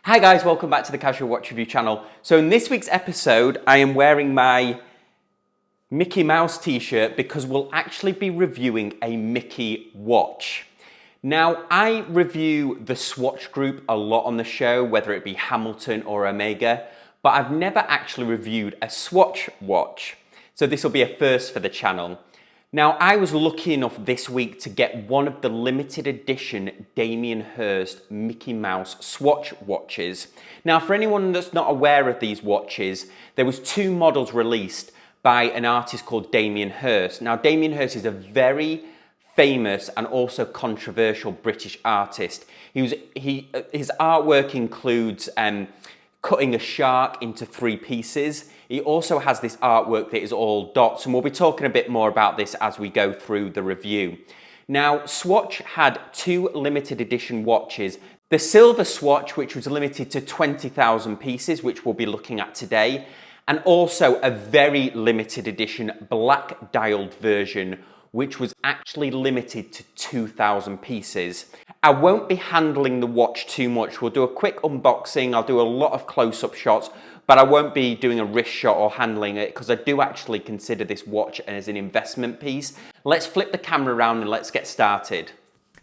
Hi guys, welcome back to the Casual Watch Review channel. So in this week's episode, I am wearing my Micky Mouse t-shirt because we'll actually be reviewing a Micky watch. Now, I review the Swatch group a lot on the show, whether it be Hamilton or Omega, but I've never actually reviewed a Swatch watch. So this will be a first for the channel. Now, I was lucky enough this week to get one of the limited edition Damian Hirst Micky Mouse Swatch watches. Now, for anyone that's not aware of these watches, there was two models released by an artist called Damien Hirst. Now, Damien Hirst is a very famous and also controversial British artist. His artwork includes cutting a shark into three pieces. He also has this artwork that is all dots, and we'll be talking a bit more about this as we go through the review. Now, Swatch had two limited edition watches. The silver Swatch, which was limited to 20,000 pieces, which we'll be looking at today, and also a very limited edition black dialed version, which was actually limited to 2,000 pieces. I won't be handling the watch too much. We'll do a quick unboxing. I'll do a lot of close-up shots, but I won't be doing a wrist shot or handling it because I do actually consider this watch as an investment piece. Let's flip the camera around and let's get started.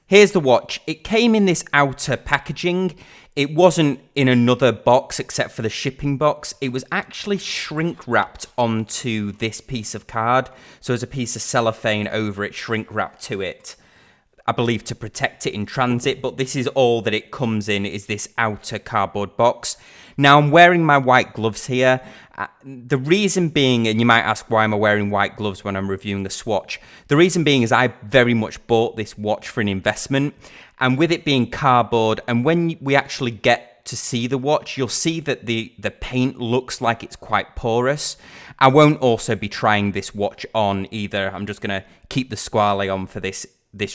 Here's the watch. It came in this outer packaging. It wasn't in another box except for the shipping box. It was actually shrink wrapped onto this piece of card. So there's a piece of cellophane over it, shrink wrapped to it, I believe to protect it in transit, but this is all that it comes in, is this outer cardboard box. Now I'm wearing my white gloves here. The reason being, and you might ask why am I wearing white gloves when I'm reviewing the Swatch? The reason being is I very much bought this watch for an investment, and with it being cardboard, and when we actually get to see the watch, you'll see that the paint looks like it's quite porous. I won't also be trying this watch on either. I'm just gonna keep the squale on for this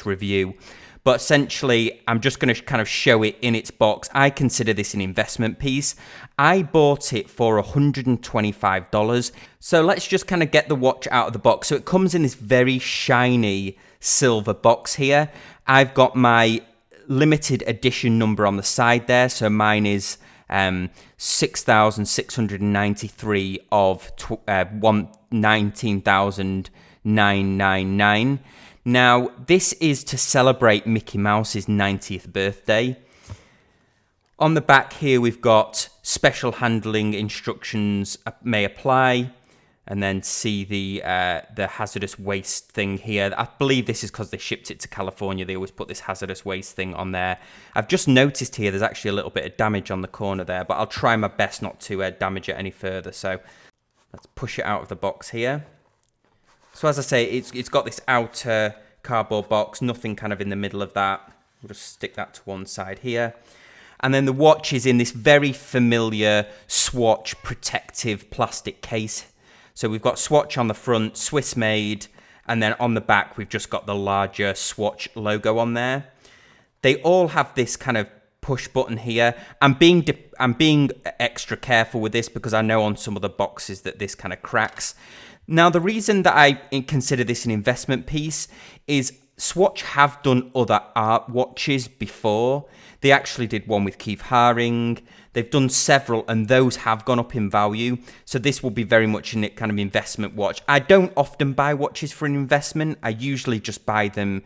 review. But essentially, I'm just going to kind of show it in its box. I consider this an investment piece. I bought it for $125. So let's just kind of get the watch out of the box. So it comes in this very shiny silver box here. I've got my limited edition number on the side there. So mine is 6,693 of 19,999. Now, this is to celebrate Micky Mouse's 90th birthday. On the back here, we've got special handling instructions may apply, and then see the hazardous waste thing here. I believe this is because they shipped it to California. They always put this hazardous waste thing on there. I've just noticed here there's actually a little bit of damage on the corner there, but I'll try my best not to damage it any further. So let's push it out of the box here. So as I say, it's got this outer cardboard box, nothing kind of in the middle of that. We'll just stick that to one side here. And then the watch is in this very familiar Swatch protective plastic case. So we've got Swatch on the front, Swiss made, and then on the back we've just got the larger Swatch logo on there. They all have this kind of push button here. I'm being extra careful with this because I know on some of the boxes that this kind of cracks. Now, the reason that I consider this an investment piece is Swatch have done other art watches before. They actually did one with Keith Haring. They've done several, and those have gone up in value. So this will be very much a kind of investment watch. I don't often buy watches for an investment. I usually just buy them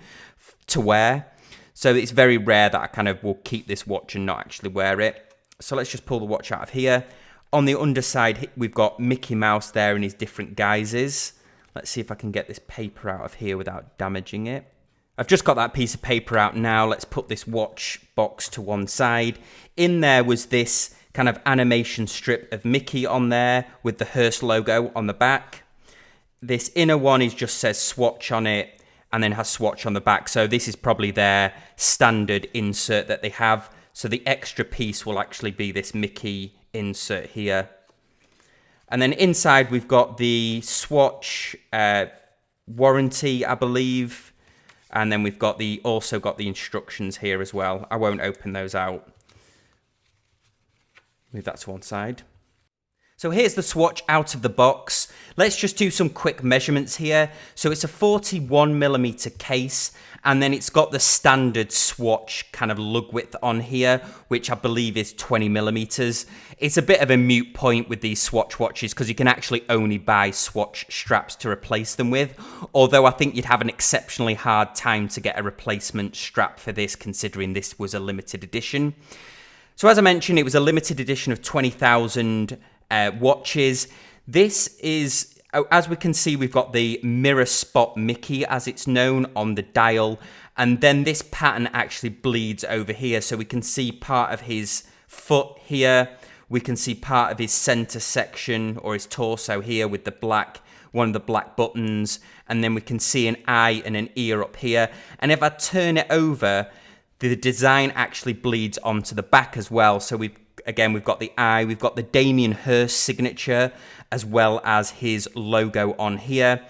to wear. So it's very rare that I kind of will keep this watch and not actually wear it. So let's just pull the watch out of here. On the underside, we've got Micky Mouse there in his different guises. Let's see if I can get this paper out of here without damaging it. I've just got that piece of paper out now. Let's put this watch box to one side. In there was this kind of animation strip of Mickey on there with the Hirst logo on the back. This inner one just says Swatch on it and then has Swatch on the back. So this is probably their standard insert that they have. So the extra piece will actually be this Mickey insert here. And then inside we've got the Swatch warranty, I believe. And then we've got also got the instructions here as well. I won't open those out. Move that to one side. So here's the Swatch out of the box. Let's just do some quick measurements here. So it's a 41mm case, and then it's got the standard Swatch kind of lug width on here, which I believe is 20mm. It's a bit of a moot point with these Swatch watches because you can actually only buy Swatch straps to replace them with, although I think you'd have an exceptionally hard time to get a replacement strap for this, considering this was a limited edition. So as I mentioned, it was a limited edition of 20,000 watches. This is, as we can see, we've got the Mirror Spot Micky, as it's known, on the dial. And then this pattern actually bleeds over here. So we can see part of his foot here. We can see part of his center section, or his torso here, with the black, one of the black buttons. And then we can see an eye and an ear up here. And if I turn it over, the design actually bleeds onto the back as well. So we've got the eye, we've got the Damian Hirst signature, as well as his logo on here.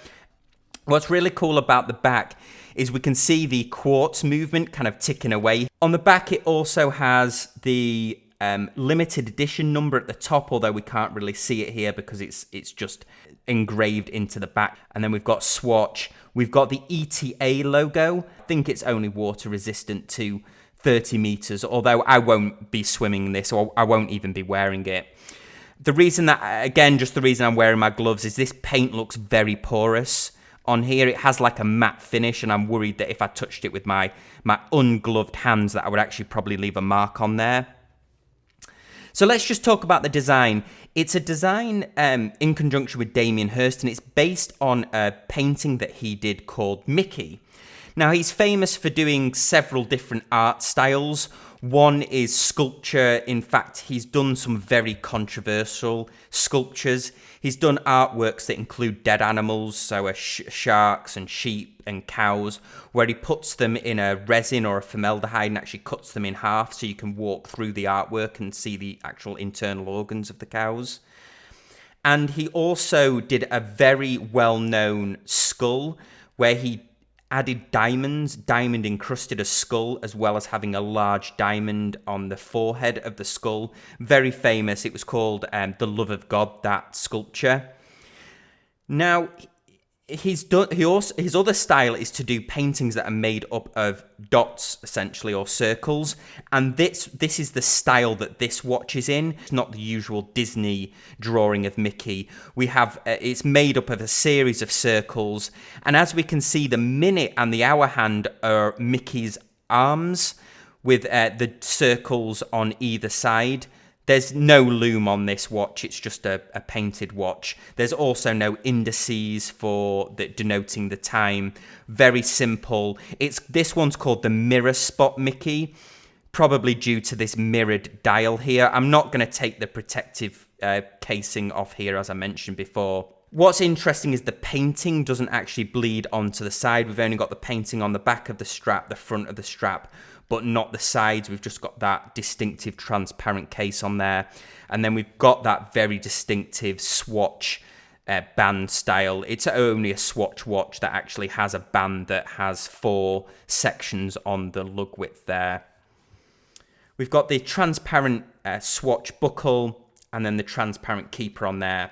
What's really cool about the back is we can see the quartz movement kind of ticking away. On the back, it also has the limited edition number at the top, although we can't really see it here because it's just engraved into the back. And then we've got Swatch. We've got the ETA logo. I think it's only water resistant to 30 meters, although I won't be swimming in this, or I won't even be wearing it. The reason that, again, just the reason I'm wearing my gloves is this paint looks very porous on here. It has like a matte finish, and I'm worried that if I touched it with my ungloved hands, that I would actually probably leave a mark on there. So let's just talk about the design. It's a design in conjunction with Damien Hirst, and it's based on a painting that he did called Micky. Now, he's famous for doing several different art styles. One is sculpture. In fact, he's done some very controversial sculptures. He's done artworks that include dead animals, so sharks and sheep and cows, where he puts them in a resin or a formaldehyde and actually cuts them in half so you can walk through the artwork and see the actual internal organs of the cows. And he also did a very well-known skull where he added diamonds, diamond encrusted a skull, as well as having a large diamond on the forehead of the skull. Very famous. It was called The Love of God, that sculpture. Now, his other style is to do paintings that are made up of dots, essentially, or circles, and this is the style that this watch is in. It's not the usual Disney drawing of Mickey. We have it's made up of a series of circles, and as we can see, the minute and the hour hand are Mickey's arms, with the circles on either side. There's no loom on this watch, it's just a painted watch. There's also no indices denoting the time. Very simple. This one's called the Mirror Spot Micky, probably due to this mirrored dial here. I'm not going to take the protective casing off here, as I mentioned before. What's interesting is the painting doesn't actually bleed onto the side. We've only got the painting on the back of the strap, the front of the strap, but not the sides. We've just got that distinctive transparent case on there. And then we've got that very distinctive Swatch band style. It's only a Swatch watch that actually has a band that has 4 sections on the lug width there. We've got the transparent Swatch buckle and then the transparent keeper on there.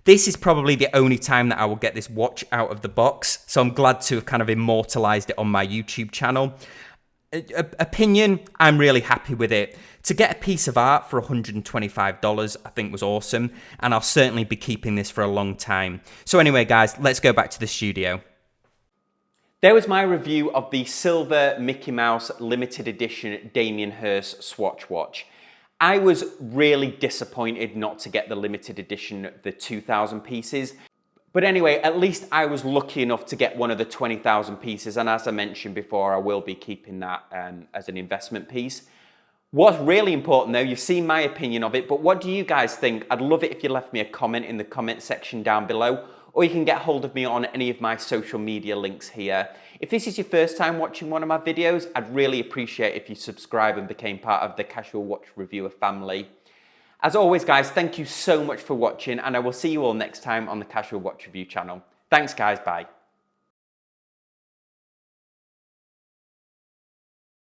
This is probably the only time that I will get this watch out of the box, so I'm glad to have kind of immortalized it on my YouTube channel. Opinion, I'm really happy with it. To get a piece of art for $125 I think was awesome, and I'll certainly be keeping this for a long time. So anyway guys, let's go back to the studio. There was my review of the silver Micky Mouse limited edition Damien Hirst Swatch watch. I was really disappointed not to get the limited edition, the 2,000 pieces. But anyway, at least I was lucky enough to get one of the 20,000 pieces, and as I mentioned before, I will be keeping that as an investment piece. What's really important though, you've seen my opinion of it, but what do you guys think? I'd love it if you left me a comment in the comment section down below, or you can get hold of me on any of my social media links here. If this is your first time watching one of my videos, I'd really appreciate if you subscribe and became part of the Casual Watch Reviewer family. As always guys, thank you so much for watching, and I will see you all next time on the Casual Watch Review channel. Thanks guys, bye.